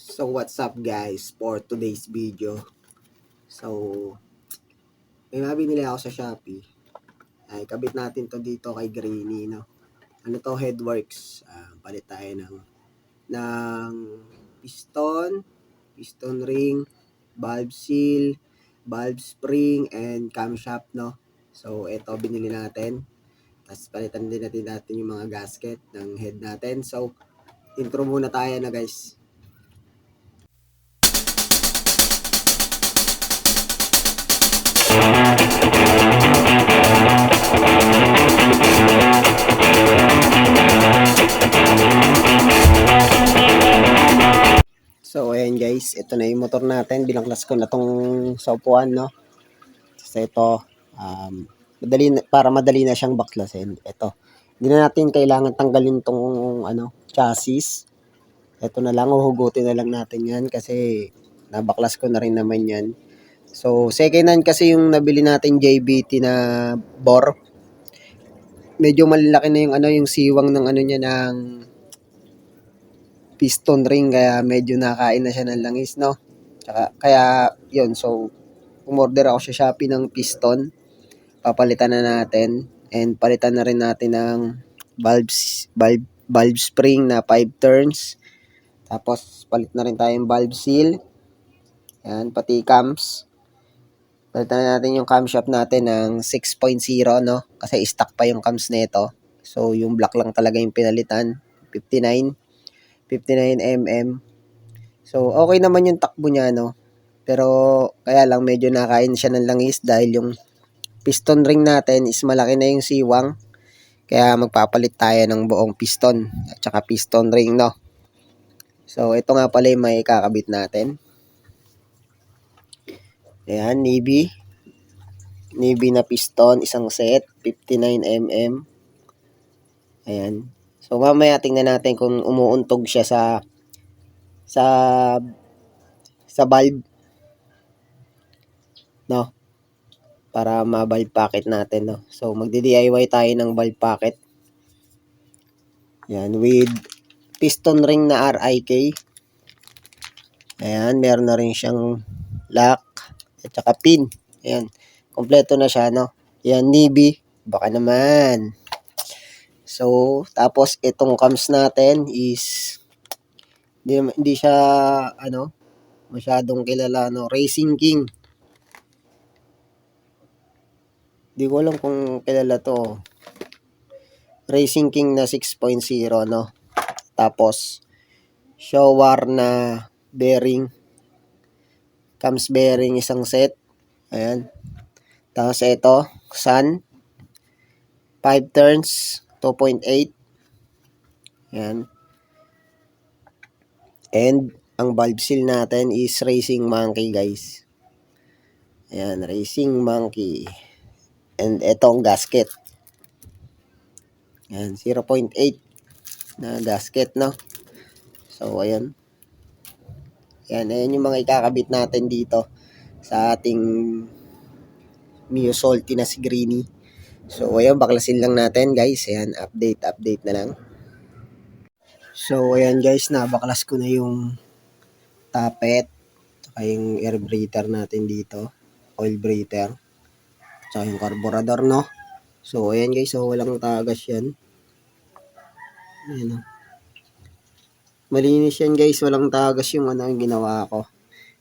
So what's up guys for today's video. So may mabinili ako sa Shopee. Ay kabit natin to dito kay Greeny, no. Ano to, Headworks. Palit tayo ng piston ring, valve seal, valve spring and camshaft, no. So ito binili natin. Tapos palitan din natin yung mga gasket ng head natin. So intro muna tayo na guys. So ayan guys, ito na yung motor natin. Binaklas ko na tong sa upuan, no. So ito, para madali na siyang baklasin. Ito, hindi na natin kailangan tanggalin tong chassis. Ito na lang, uhugutin na lang natin yan kasi nabaklas ko na rin naman yan. So second hand kasi yung nabili natin JBT na bore. Medyo malaki na yung siwang ng niya ng piston ring, kaya medyo nakain na siya ng langis, no. Kaya yun, so umorder ako sa Shopee ng piston. Papalitan na natin and palitan na rin natin ng valve spring na 5 turns. Tapos palit na rin tayong valve seal. Yan, pati cams. Palitan na natin yung camshaft natin ng 6.0, no, kasi stock pa yung cams nito. So yung black lang talaga yung pinalitan, 59mm. So okay naman yung takbo niya, no. Pero kaya lang medyo nakain siya ng langis dahil yung piston ring natin is malaki na yung siwang. Kaya magpapalit tayo ng buong piston at saka piston ring, no. So ito nga pala yung may kakabit natin. Ayan, Navy na piston, isang set, 59mm. Ayan. So mamaya tingnan natin kung umuuntog siya sa valve, no, para ma-valve packet natin, no. So magdi-DIY tayo ng valve packet. Yan, with piston ring na RIK. Ayan, meron na rin siyang lock at saka pin. Ayan, kompleto na siya, no. Yan, Navy, baka naman. So tapos itong cams natin is hindi siya masyadong kilala, no. Racing King. Di ko alam kung kilala to. Racing King na 6.0, no. Tapos Showar na bearing. Cams bearing isang set. Ayan. Tapos ito, Sun 5 turns, 2.8. Ayan. And ang valve seal natin is Racing Monkey, guys. Ayan, Racing Monkey. And etong gasket. Ayan, 0.8 na gasket, no. So, ayan. Ayan yung mga ikakabit natin dito sa ating Mio Salty na si Greeny. So, ayan, baklasin lang natin, guys. Ayan, update na lang. So, ayan, guys, nabaklas ko na yung tappet, saka yung air breather natin dito, oil breather, saka yung carburetor, no. So, ayan, guys, so walang tagas yan. Ayan, no. Malinis yan, guys, walang tagas yung yung ginawa ko.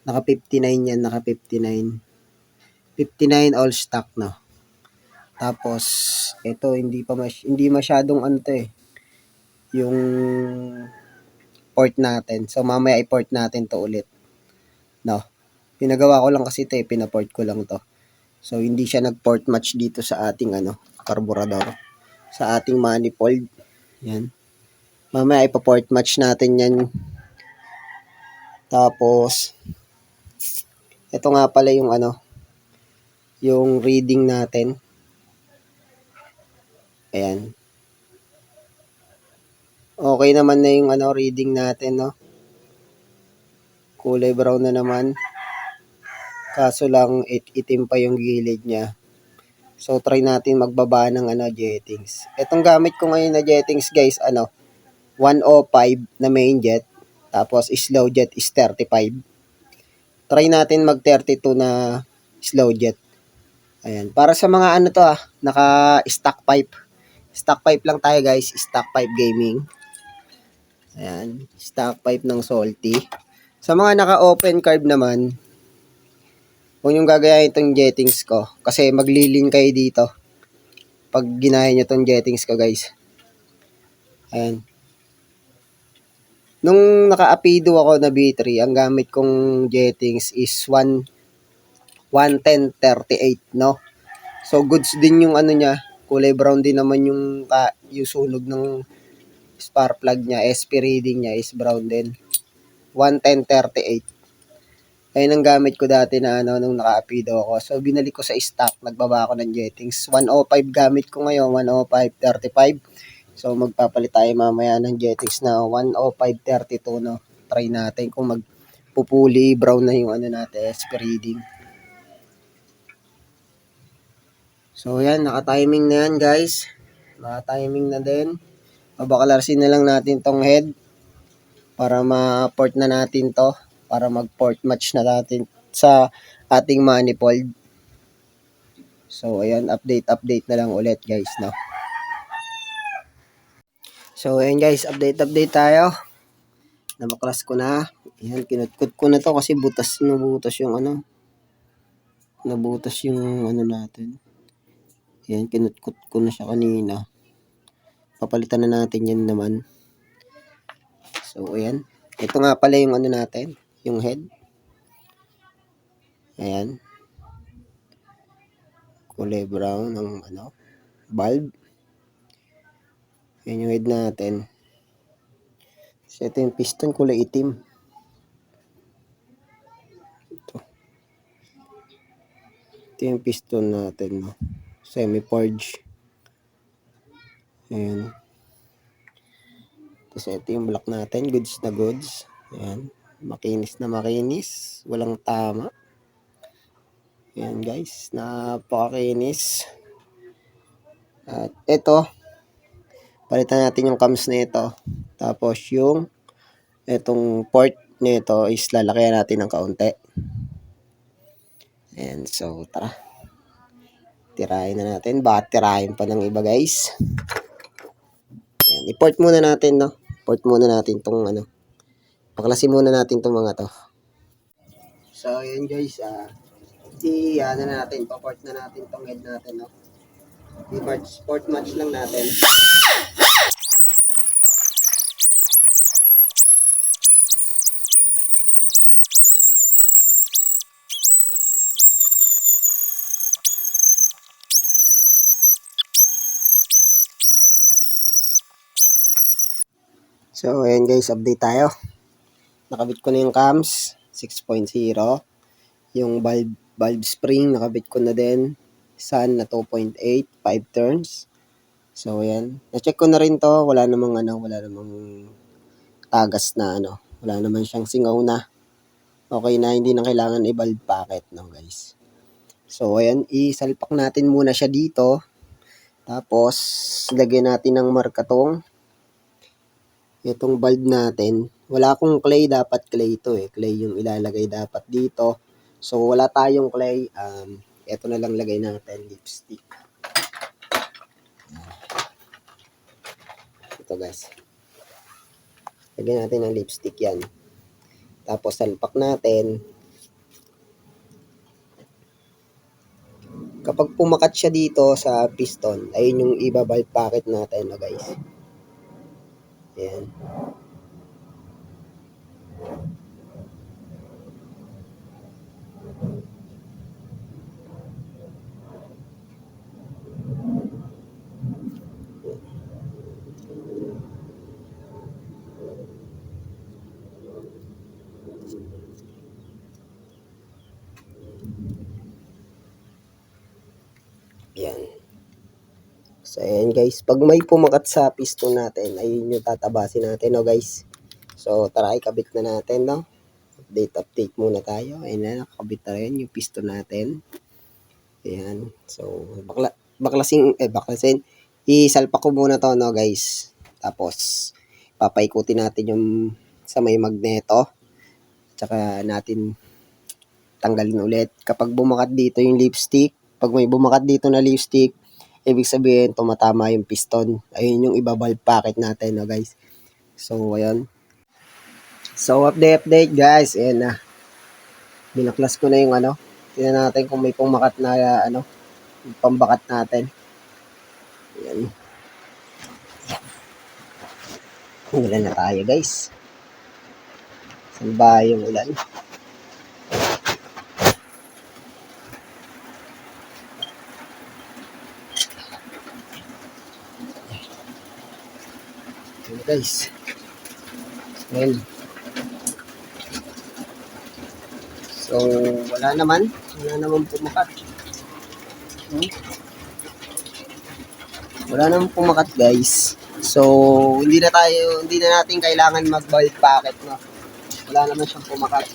Naka 59 yan, naka 59 all stock, no. Tapos ito hindi masyadong yung port natin. So mamaya i-port natin to ulit, no. Pinagawa ko lang kasi ito, pinaport ko lang to. So hindi siya nag-port match dito sa ating carburetor, sa ating manifold. Yan. Mamaya ipa-port match natin yan. Tapos ito nga pala yung yung reading natin. Ayan. Okay naman na yung reading natin, no. Kulay brown na naman. Kaso lang itim pa yung gilid niya. So try natin magbaba ng jettings. Itong gamit ko ngayon na jettings, guys, 105 na main jet. Tapos slow jet is 35. Try natin mag 32 na slow jet. Ayan. Para sa mga ano to naka stock pipe. Stock pipe lang tayo guys. Stock pipe gaming. Ayan. Stock pipe ng Salty. Sa mga naka-open carb naman, kung yung gagayahin itong jettings ko, kasi maglilin kayo dito pag ginaya nyo itong jettings ko guys. Ayan. Nung naka-apido ako na B3, ang gamit kong jettings is 110-38, no? So, goods din yung ano niya. Kulay brown din naman yung sunog ng spark plug niya. SP reading niya is brown din. 110-38. Ayun ang gamit ko dati na nung naka-apido ako. So, binalik ko sa stock. Nagbaba ako ng jettings. 105 gamit ko ngayon. 105-35. So, magpapalit tayo mamaya ng jettings na 105-32, no? Try natin kung magpupuli brown na yung ano natin, SP reading. So, yan. Naka-timing na yan, guys. Naka-timing na din. Babakalarsin na lang natin tong head para ma-port na natin to. Para mag-port match na natin sa ating manifold. So, ayan. Update na lang ulit, guys, no? So, ayan, guys. Update tayo. Nabaklas ko na. Ayan, kinutkot ko na to kasi nabutas yung ano. Nabutas yung ano natin. Ayan, kinutkot ko na siya kanina. Papalitan na natin yan naman. So, ayan. Ito nga pala yung ano natin. Yung head. Ayan. Kulay brown ng ano. Bulb. Ayan yung head natin. So, ito yung piston kulay itim. Ito yung piston natin, no? Semi-forge. Ayan. Tapos ito yung block natin. Goods na goods. Ayan. Makinis na makinis. Walang tama. Ayan guys. Napakakinis. At ito. Palitan natin yung cams na ito. Tapos yung itong port nito is lalakayan natin ng kaunti. Ayan. So tara. Tirahin na natin. Baka tirahin pa ng iba guys. Ayan. I-port muna natin, no? Port muna natin tong ano. Paklasin muna natin tong mga to. So, ayan guys. Ano na natin. Pa-port na natin tong head natin, no? I-port match lang natin. So, ayan guys. Update tayo. Nakabit ko na yung cams. 6.0. Yung valve spring, nakabit ko na din. Sun na 2.8, 5 turns. So, ayan. Na-check ko na rin to. Wala namang tagas na ano. Wala naman siyang singaw na. Okay na, hindi na kailangan i-valve packet, no, guys. So, ayan. Isalpak natin muna siya dito. Tapos, lagyan natin ng markatong. Itong valve natin. Wala akong clay, dapat clay ito Clay yung ilalagay dapat dito. So, wala tayong clay. Ito na lang lagay natin, lipstick. Ito guys. Lagyan natin ng lipstick yan. Tapos, salpak natin. Kapag pumakat siya dito sa piston, ayun yung iba-valve packet natin, guys. Ayan. Yan. So, ayan guys. Pag may pumakat sa piston natin, ayun yung tatabasin natin, guys. So, tara, ikabit na natin, no? Update muna tayo. Ayan na, nakakabit na rin yung piston natin. Ayan. So, baklasin. Isalpak ko muna to, no, guys. Tapos, papaikutin natin yung sa may magneto. Tsaka natin tanggalin ulit. Kapag bumakat dito yung lipstick, pag may bumakat dito na lipstick, ibig sabihin tumatama yung piston. Ayun yung iba-valve packet natin, no guys. So, ayun. So, update guys. Ayan na. Binaklas ko na yung ano. Tingnan natin kung may pumakat na ano, pambakat natin. Ayan. Ulan na tayo guys. Saan ba yung ulan? Ayan guys. Ayan. So, wala naman pumakat. Wala naman pumakat guys. So, hindi na natin kailangan mag-valve packet, no. Wala naman siyang pumakat.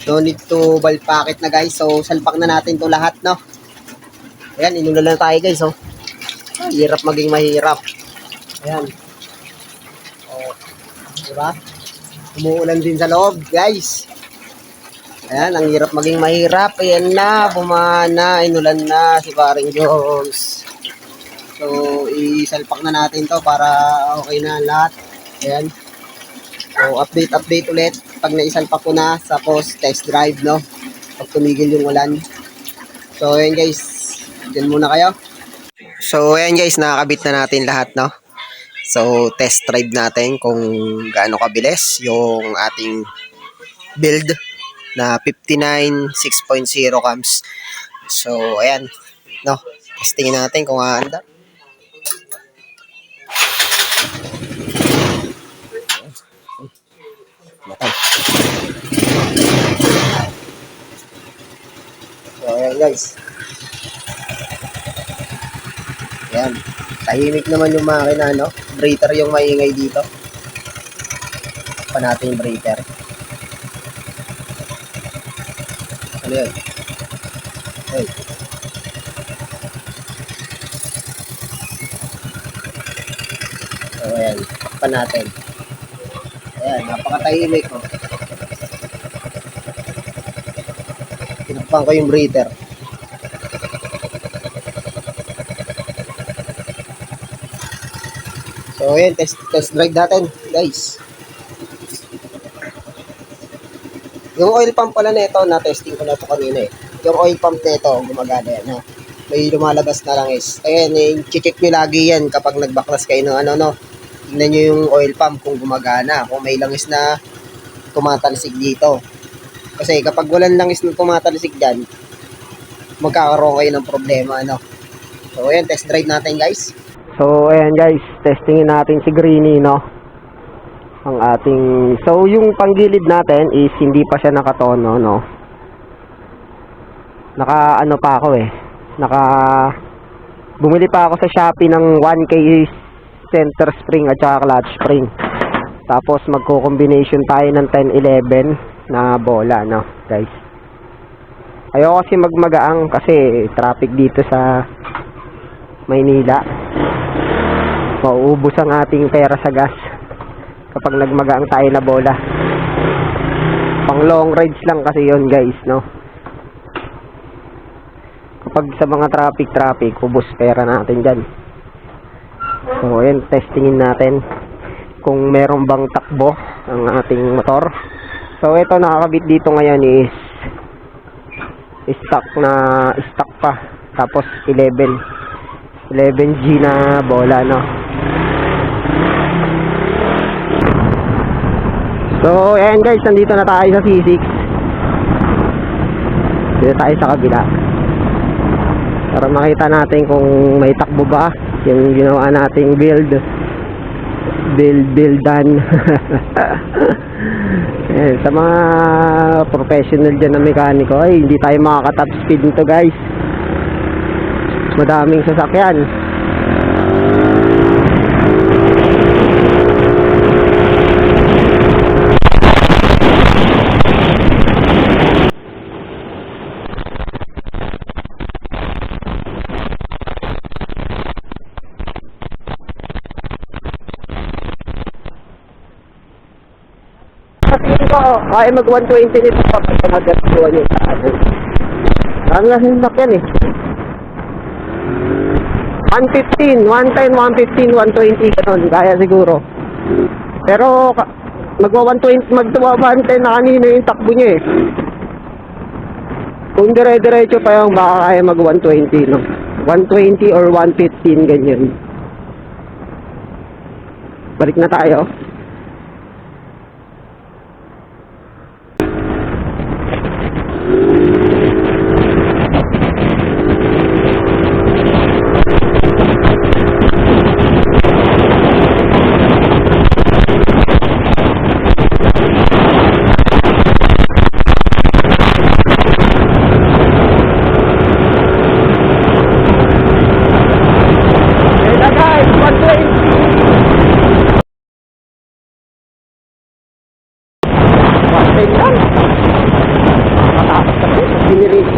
No need to valve packet na guys. So, salpak na natin to lahat, no. Ayan, inulan na tayo guys, oh. Hirap maging mahirap. Ayan. Oh, diba? Umuulan din sa loob, guys. Ayan, ang hirap maging mahirap. Ayan na, bumana, inulan na si Paring Jones. So, isalpak na natin to para okay na lahat. Ayan. So, update ulit. Pag naisalpak ko na, tapos test drive, no? Pag tumigil yung ulan. So, ayan guys. Diyan muna kayo. So, ayan guys, nakakabit na natin lahat, no? So, test drive natin kung gaano kabilis yung ating build na 59 6.0 cams. So, ayan, no? Testingin natin kung aanda. So, ayan guys. Ayan. Tahimik naman yung makina, no? Breather yung maingay dito. Pa natin yung breather. Ano yun? Hey. So, ayan. Pa natin. Ayan. Napakatahimik, no? Tinakpan ko yung breather. So, ayan, test drive natin, guys. Yung oil pump pala nito, na-testing ko na ito kanina eh. Yung oil pump nito, gumagana yan, ha. May lumalabas na langis. Ayan, check nyo lagi yan kapag nagbaklas kayo ng ano, no. Tingnan nyo yung oil pump kung gumagana. Kung may langis na tumatalisig dito. Kasi kapag walang langis na tumatalisig dyan, magkakaroon kayo ng problema, ano. So, ayan, test drive natin, guys. So, ayan guys, testingin natin si Greenie, no? Ang ating... So, yung panggilid natin is hindi pa siya nakatono, no? Naka-ano pa ako eh. Bumili pa ako sa Shopee ng 1K center spring at saka clutch spring. Tapos, magko-combination tayo ng 10-11 na bola, no? Guys. Ayoko kasi magmagaang kasi traffic dito sa Maynila. Mauubos ang ating pera sa gas kapag nagmagaang tayo na bola. Pang long rides lang kasi yon guys, no? Kapag sa mga traffic, ubos pera natin dyan. So, ayan, testingin natin kung meron bang takbo ang ating motor. So, ito nakakabit dito ngayon is stock pa. Tapos 11G na bola, no? So, ayan guys, nandito na tayo sa C6. Dito tayo sa kabila. Para makita natin kung may takbo ba yung ginawa nating buildan. Ayan, sa mga professional dyan na mekaniko, ay hindi tayo makaka-top speed nito guys. Madaming sasakyan. kaya mag 120 nito kapag magkatuwa nyo sa ano. Marami nga sinasakyan eh. 115, 110, 115, 120, ganun, kaya siguro. Pero, magwa 120, magtuwa 110 na kanina yung takbo niya eh. Kung dire-diretso pa yung baka kaya mag 120, no? 120 or 115, ganyan. Balik na tayo.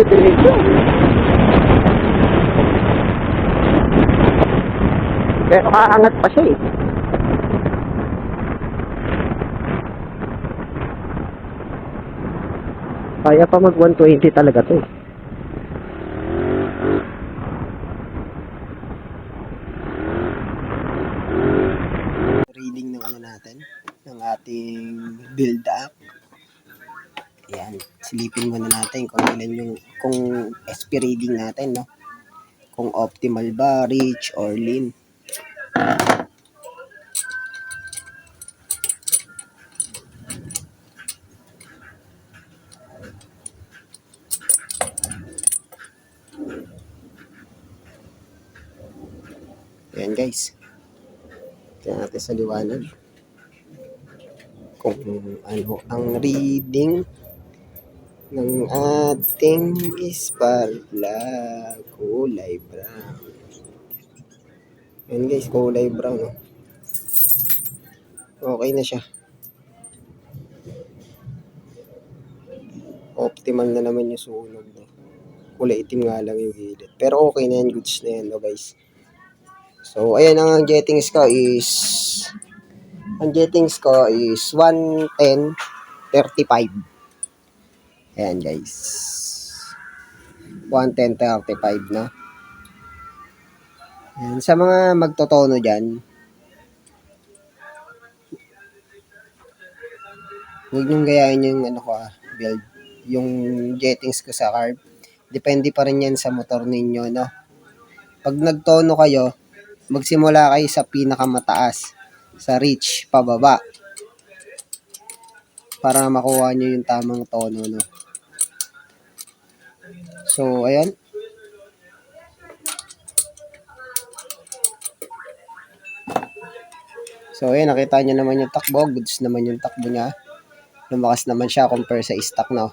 Diretso. Pero kaangat pa siya eh. Kaya pa mag 120 talaga to eh. Reading ng ano natin, ng ating build up. Ayan, silipin muna natin kung ilan yung, kung SP reading natin, no? Kung optimal ba, rich, or lean. Ayan guys. Tingnan natin sa liwanag. Kung ano ang reading ng ating Sparkla, kulay brown. Ayan guys, kulay brown. No? Okay na siya. Optimal na naman yung sunog. No? Kulay itim nga lang yung gilid. Pero okay na yan, goods na yan, no guys. So, ayan ang jettings ko is 110.35. Ayan guys. 110.35 na. Ayan, sa mga magtotono dyan, huwag niyong gayahin yung ano ko build. Yung jettings ko sa carb. Depende pa rin yan sa motor ninyo, no? Pag nagtono kayo, magsimula kayo sa pinakamataas. Sa reach, pababa. Para makuha nyo yung tamang tono, no? So, ayan. So, ayan, nakita nyo naman yung takbo. Goods naman yung takbo niya. Lumakas naman siya compare sa stock, no?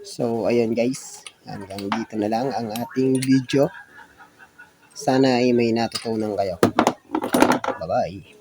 So, ayan guys. Hanggang dito na lang ang ating video. Sana ay may natutunan kayo. Bye-bye.